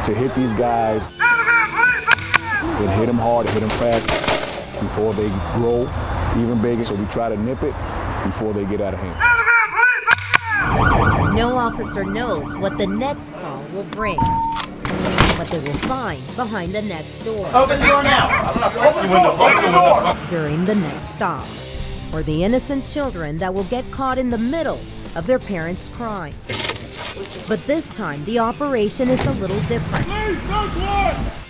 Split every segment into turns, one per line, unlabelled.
to hit these guys and hit them hard, hit them fast before they grow even bigger. So we try to nip it before they get out of hand.
No officer knows what the next call will bring, what they will find behind the next door.
Open the door now. Open the door.
During the next stop, or the innocent children that will get caught in the middle of their parents' crimes. But this time, the operation is a little different.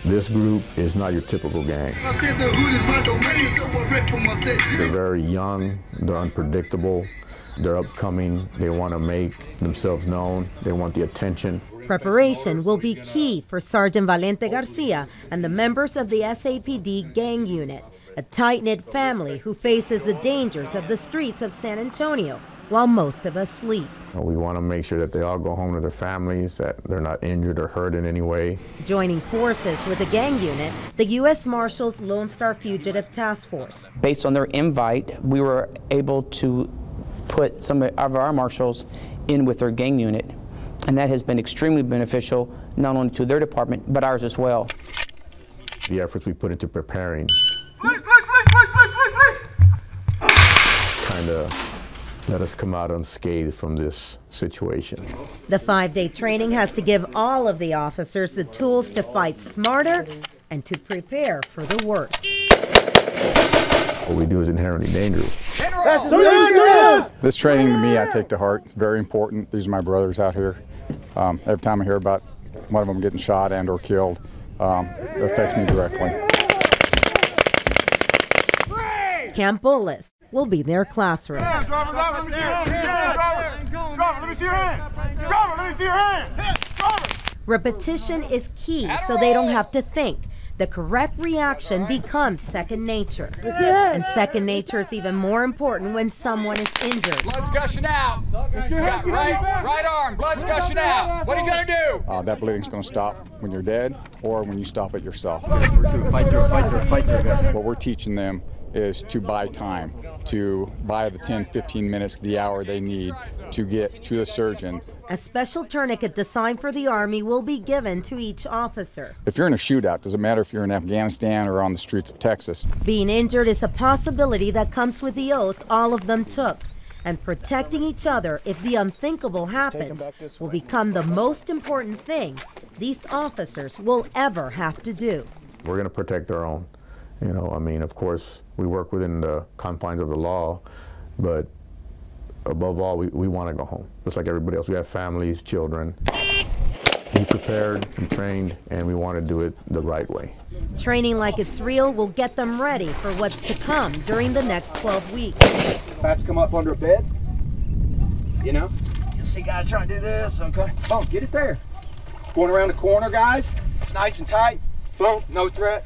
This group is not your typical gang. They're very young, they're unpredictable, they're upcoming, they want to make themselves known, they want the attention.
Preparation will be key for Sergeant Valente Garcia and the members of the SAPD gang unit, a tight-knit family who faces the dangers of the streets of San Antonio while most of us sleep.
We want to make sure that they all go home to their families, that they're not injured or hurt in any way.
Joining forces with the gang unit, the U.S. Marshals Lone Star Fugitive Task Force.
Based on their invite, we were able to put some of our marshals in with their gang unit, and that has been extremely beneficial, not only to their department, but ours as well.
The efforts we put into preparing kind of let us come out unscathed from this situation.
The 5-day training has to give all of the officers the tools to fight smarter and to prepare for the worst.
What we do is inherently dangerous.
This training to me I take to heart. It's very important. These are my brothers out here. Every time I hear about one of them getting shot and or killed, it affects me directly.
Camp Bullis will be their classroom. Repetition is key so they don't have to think. The correct reaction becomes second nature. And second nature is even more important when someone is injured.
Blood's gushing out. Right arm, blood's gushing out. What are you gonna do?
That bleeding's gonna stop when you're dead or when you stop it yourself.
Fight through, guys.
What we're teaching them is to buy time, to buy the 10, 15 minutes, the hour they need to get to the surgeon.
A special tourniquet designed for the Army will be given to each officer.
If you're in a shootout, doesn't matter if you're in Afghanistan or on the streets of Texas.
Being injured is a possibility that comes with the oath all of them took. And protecting each other if the unthinkable happens will become the most important thing these officers will ever have to do.
We're going to protect our own. You know, I mean, of course, we work within the confines of the law, but above all, we want to go home. Just like everybody else, we have families, children. We prepared, we trained, and we want to do it the right way.
Training like it's real will get them ready for what's to come during the next 12 weeks.
If I have to come up under a bed, you know, you see guys trying to do this, okay? Boom, get it there. Going around the corner, guys. It's nice and tight. Boom, no threat,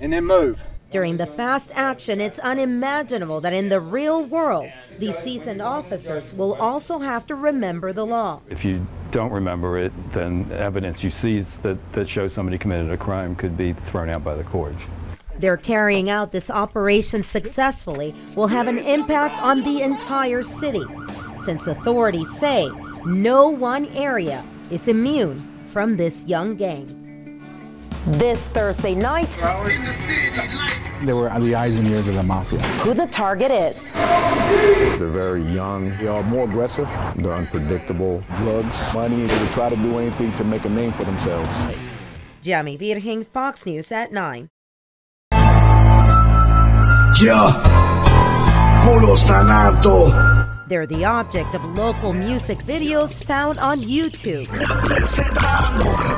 and then move.
During the fast action, it's unimaginable that in the real world, these seasoned officers will also have to remember the law.
If you don't remember it, then evidence you seize that shows somebody committed a crime could be thrown out by the courts.
Their carrying out this operation successfully will have an impact on the entire city, since authorities say no one area is immune from this young gang. This Thursday night,
They were the eyes and ears of the mafia.
who the target is.
They're very young. They are more aggressive. They're unpredictable. Drugs, money, they would try to do anything to make a name for themselves.
Yami Virgen, Fox News at 9.
Puro Sanato.
They're the object of local music videos found on YouTube.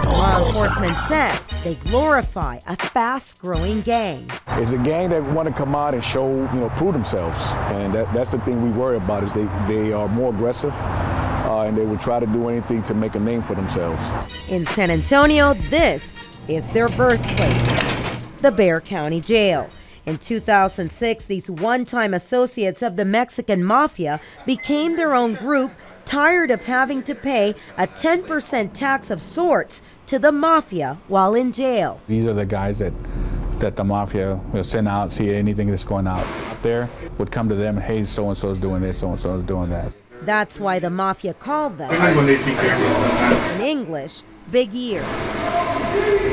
Law enforcement says they glorify a fast-growing gang.
It's a gang that want to come out and show, prove themselves. And that's the thing we worry about is they are more aggressive and they would try to do anything to make a name for themselves.
In San Antonio, this is their birthplace, the Bexar County Jail. In 2006, these one-time associates of the Mexican Mafia became their own group, tired of having to pay a 10% tax of sorts to the Mafia while in jail.
These are the guys that the Mafia will send out, see anything that's going out there, would come to them, hey, so-and-so's doing this, so-and-so's doing that.
That's why the Mafia called them, in English, Big Ear.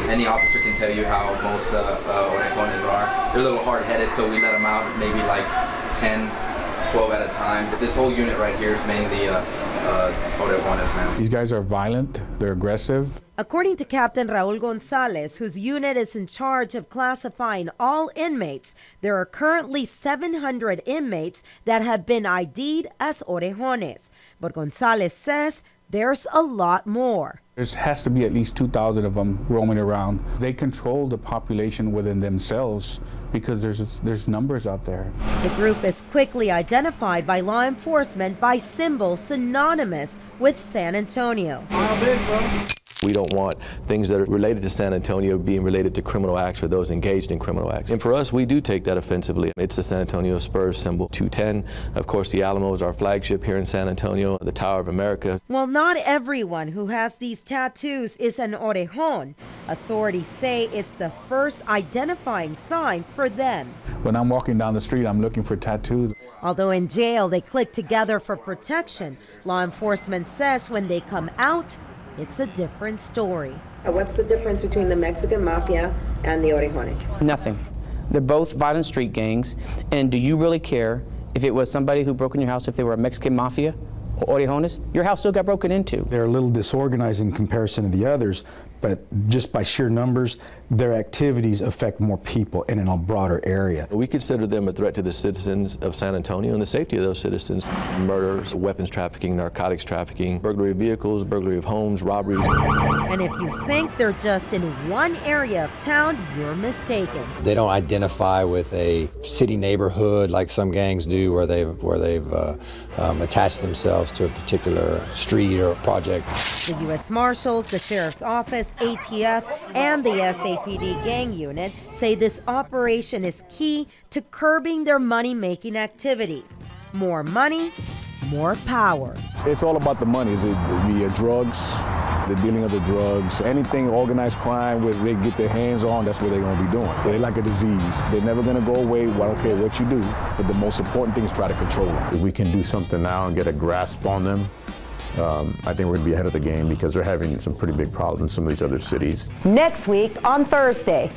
Any officer can tell you how most orejones are. They're a little hard-headed, so we let them out maybe like 10, 12 at a time. But this whole unit right here is mainly orejones, man.
These guys are violent, they're aggressive.
According to Captain Raul Gonzalez, whose unit is in charge of classifying all inmates, there are currently 700 inmates that have been ID'd as orejones. But Gonzalez says there's a lot more.
There has to be at least 2,000 of them roaming around. They control the population within themselves because there's numbers out there.
The group is quickly identified by law enforcement by symbols synonymous with San Antonio.
We don't want things that are related to San Antonio being related to criminal acts or those engaged in criminal acts. And for us, we do take that offensively. It's the San Antonio Spurs symbol. 210, of course, the Alamo is our flagship here in San Antonio, the Tower of America.
Well, not everyone who has these tattoos is an orejon. Authorities say it's the first identifying sign for them.
When I'm walking down the street, I'm looking for tattoos.
Although in jail they click together for protection, law enforcement says when they come out, it's a different story.
What's the difference between the Mexican Mafia and the orejones?
Nothing. They're both violent street gangs, and do you really care if it was somebody who broke in your house, if they were a Mexican Mafia or orejones? Your house still got broken into.
They're a little disorganized in comparison to the others, but just by sheer numbers, their activities affect more people and in a broader area.
We consider them a threat to the citizens of San Antonio and the safety of those citizens. Murders, weapons trafficking, narcotics trafficking, burglary of vehicles, burglary of homes, robberies.
And if you think they're just in one area of town, you're mistaken.
They don't identify with a city neighborhood like some gangs do, where they've attached themselves to a particular street or project.
The U.S. Marshals, the Sheriff's Office, ATF, and the SAPD gang unit say this operation is key to curbing their money-making activities. More money, more power.
It's all about the money. Is it the drugs, the dealing of the drugs, anything organized crime where they get their hands on, that's what they're going to be doing. They're like a disease. They're never going to go away. Well, I don't care what you do, but the most important thing is try to control them.
If we can do something now and get a grasp on them, I think we're going to be ahead of the game because they're having some pretty big problems in some of these other cities.
Next week on Thursday,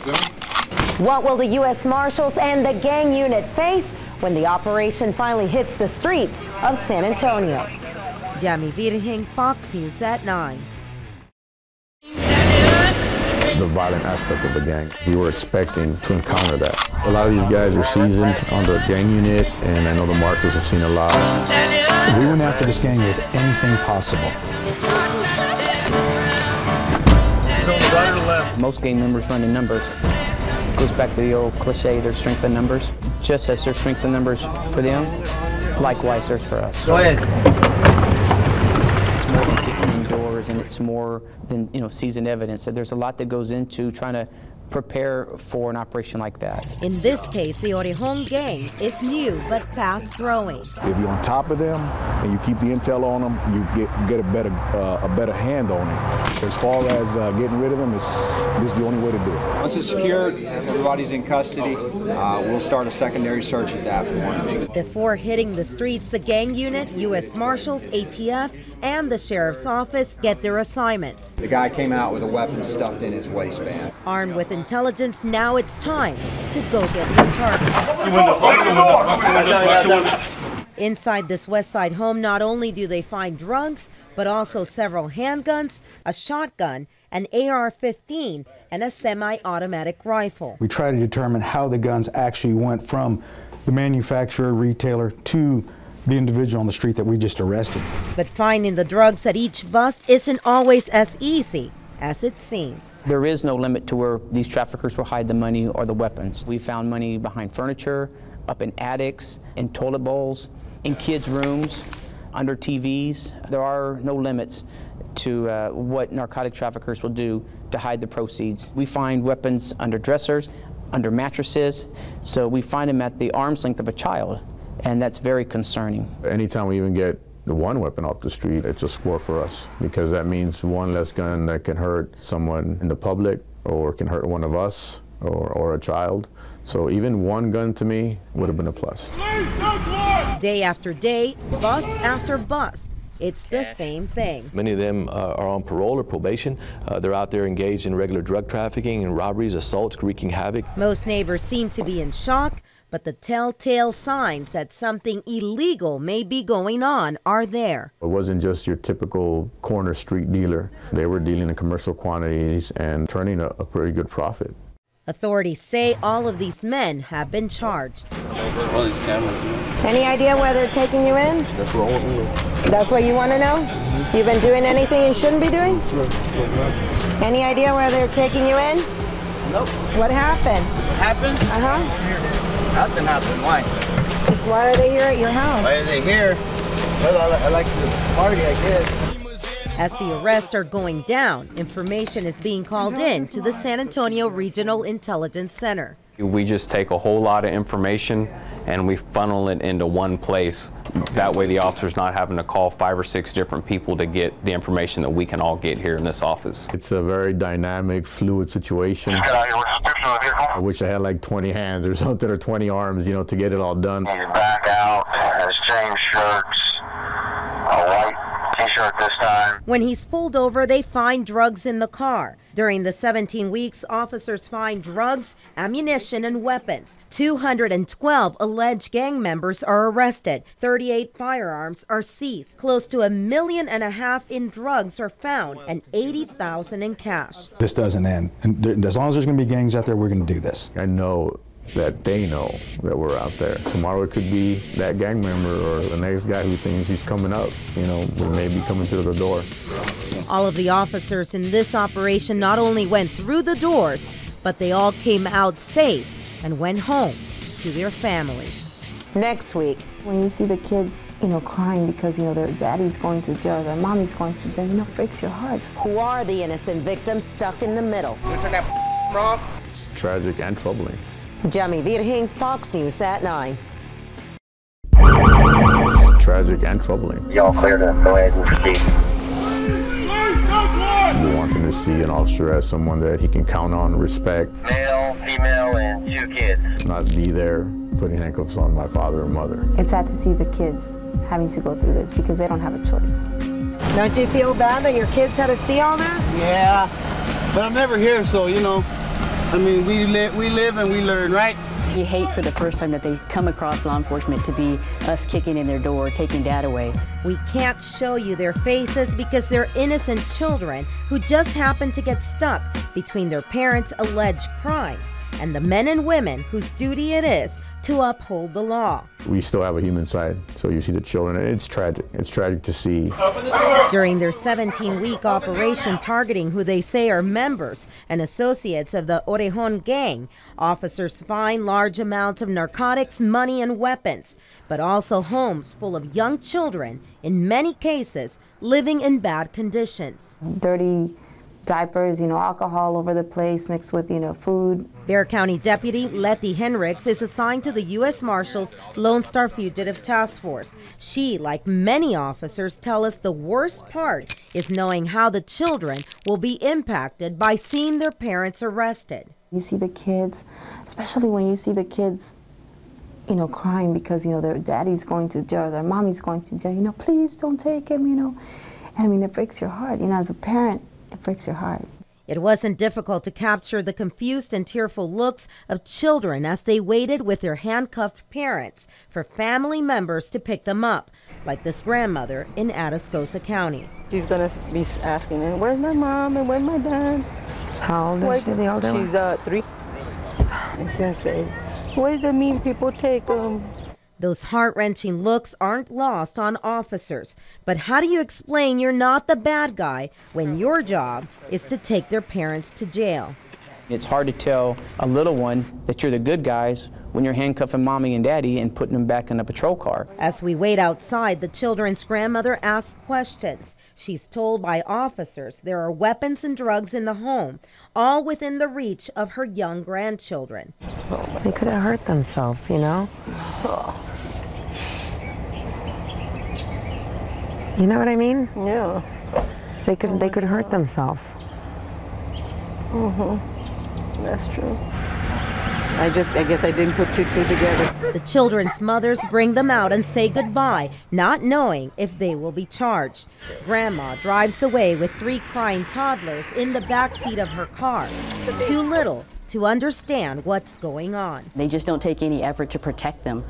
what will the U.S. Marshals and the gang unit face when the operation finally hits the streets of San Antonio?
Yami Virgen, Fox News at 9.
The violent aspect of the gang. We were expecting to encounter that. A lot of these guys are seasoned on the gang unit, and I know the marshals have seen a lot.
We went after this gang with anything possible.
Most gang members run in numbers. Goes back to the old cliche, there's strength in numbers. Just as there's strength in numbers for them, likewise there's for us.
Go ahead.
It's more than kicking in doors, and it's more than, seasoned evidence. There's a lot that goes into trying to prepare for an operation like that.
In this case, the Orejon gang is new but fast growing.
If you're on top of them and you keep the intel on them, you get a better hand on it. As far as getting rid of them, this is the only way to do it.
Once it's secured, everybody's in custody, we'll start a secondary search at that point.
Before hitting the streets, the gang unit, U.S. Marshals, ATF, and the Sheriff's Office get their assignments.
The guy came out with a weapon stuffed in his waistband.
Armed with intelligence, now it's time to go get their targets. Inside this West Side home, not only do they find drugs, but also several handguns, a shotgun, an AR-15, and a semi-automatic rifle.
We try to determine how the guns actually went from the manufacturer, retailer, to the individual on the street that we just arrested.
But finding the drugs at each bust isn't always as easy as it seems.
There is no limit to where these traffickers will hide the money or the weapons. We found money behind furniture, up in attics, in toilet bowls, in kids' rooms, under TVs. There are no limits to what narcotic traffickers will do to hide the proceeds. We find weapons under dressers, under mattresses, so we find them at the arm's length of a child, and that's very concerning.
Anytime we even get the one weapon off the street, it's a score for us, because that means one less gun that can hurt someone in the public or can hurt one of us or a child. So even one gun to me would have been a plus.
Day after day, bust after bust, it's the same thing.
Many of them are on parole or probation. They're out there engaged in regular drug trafficking and robberies, assaults, wreaking havoc.
Most neighbors seem to be in shock, but the telltale signs that something illegal may be going on are there.
It wasn't just your typical corner street dealer. They were dealing in commercial quantities and turning a pretty good profit.
Authorities say all of these men have been charged.
All these cameras.
Any idea where they're taking you in?
That's what I want to know.
That's what you want to know? You've been doing anything you shouldn't be doing?
Sure.
Any idea where they're taking you in?
Nope.
What happened?
What happened? Nothing happened. Why?
Just why are they here at your house?
Why are they here? Well, I like to party, I guess.
As the arrests are going down, information is being called in to the San Antonio Regional Intelligence Center.
We just take a whole lot of information and we funnel it into one place. That way the officer's not having to call 5 or 6 different people to get the information that we can all get here in this office.
It's a very dynamic, fluid situation. I wish I had like 20 hands or something, or 20 arms, you know, to get it all done.
He's back out, has changed shirts, a white t-shirt this time.
When he's pulled over, they find drugs in the car. During the 17 weeks, officers find drugs, ammunition, and weapons. 212 alleged gang members are arrested. 38 firearms are seized. Close to $1.5 million in drugs are found, and $80,000 in cash.
This doesn't end. And as long as there's going to be gangs out there, we're going to do this.
I know that they know that we're out there. Tomorrow it could be that gang member or the next guy who thinks he's coming up. You know, we may be coming through the door.
All of the officers in this operation not only went through the doors, but they all came out safe and went home to their families.
Next week,
when you see the kids, crying because, their daddy's going to jail, their mommy's going to jail, it breaks your heart.
Who are the innocent victims stuck in the middle?
It's tragic and troubling.
Yami Virgen, Fox News at 9.
It's tragic and troubling.
Y'all clear to go ahead and proceed.
We want them to see an officer as someone that he can count on, respect.
Male, female, and 2 kids.
Not be there putting handcuffs on my father or mother.
It's sad to see the kids having to go through this because they don't have a choice.
Don't you feel bad that your kids had to see all that?
Yeah, but I'm never here, so, I mean, we live and we learn, right?
You hate for the first time that they come across law enforcement to be us kicking in their door, taking dad away.
We can't show you their faces because they're innocent children who just happen to get stuck between their parents' alleged crimes and the men and women whose duty it is to uphold the law.
We still have a human side, so you see the children. It's tragic. It's tragic to see.
During their 17-week operation targeting who they say are members and associates of the Orejon gang, officers find large amounts of narcotics, money, and weapons, but also homes full of young children, in many cases living in bad conditions.
Dirty diapers, alcohol over the place mixed with, food.
Bexar County Deputy Letty Henricks is assigned to the U.S. Marshals Lone Star Fugitive Task Force. She, like many officers, tell us the worst part is knowing how the children will be impacted by seeing their parents arrested.
You see the kids, especially when you see the kids, crying because, their daddy's going to jail, their mommy's going to jail, please don't take him, And I mean, it breaks your heart, as a parent. It breaks your heart.
It wasn't difficult to capture the confused and tearful looks of children as they waited with their handcuffed parents for family members to pick them up, like this grandmother in Atascosa County.
She's going to be asking, where's my mom and where's my dad?
How old is she, the older one?
She's 3. And she's going to say, where do the mean people take them?
Those heart-wrenching looks aren't lost on officers. But how do you explain you're not the bad guy when your job is to take their parents to jail?
It's hard to tell a little one that you're the good guys when you're handcuffing mommy and daddy and putting them back in a patrol car.
As we wait outside, the children's grandmother asks questions. She's told by officers there are weapons and drugs in the home, all within the reach of her young grandchildren.
They could have hurt themselves, You know what I mean?
Yeah.
They could hurt themselves.
That's true. I guess I didn't put 2 together.
The children's mothers bring them out and say goodbye, not knowing if they will be charged. Grandma drives away with 3 crying toddlers in the backseat of her car, too little to understand what's going on.
They just don't take any effort to protect them.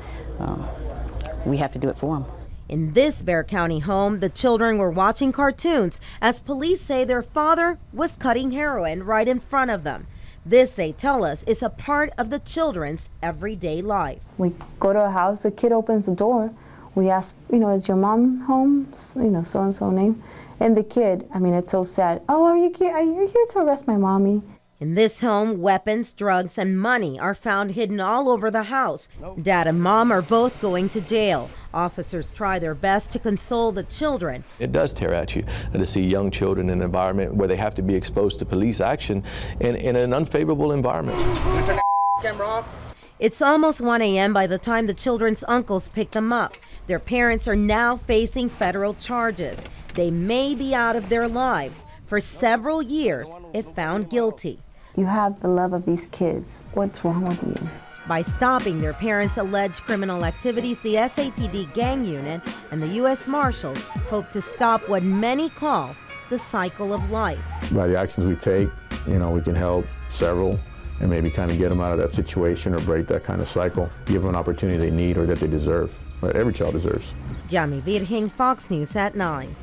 We have to do it for them.
In this Bexar County home, the children were watching cartoons as police say their father was cutting heroin right in front of them. This, they tell us, is a part of the children's everyday life.
We go to a house, a kid opens the door, we ask, is your mom home? So-and-so name. And the kid, it's so sad. Oh, are you here to arrest my mommy?
In this home, weapons, drugs, and money are found hidden all over the house. Dad and Mom are both going to jail. Officers try their best to console the children.
It does tear at you to see young children in an environment where they have to be exposed to police action in an unfavorable environment.
Turn the camera off.
It's almost 1 a.m. by the time the children's uncles pick them up. Their parents are now facing federal charges. They may be out of their lives for several years if found guilty.
You have the love of these kids. What's wrong with you?
By stopping their parents' alleged criminal activities, the SAPD gang unit and the U.S. Marshals hope to stop what many call the cycle of life.
By the actions we take, we can help several and maybe kind of get them out of that situation or break that kind of cycle, give them an opportunity they need or that they deserve, that every child deserves.
Yami, Fox News at 9.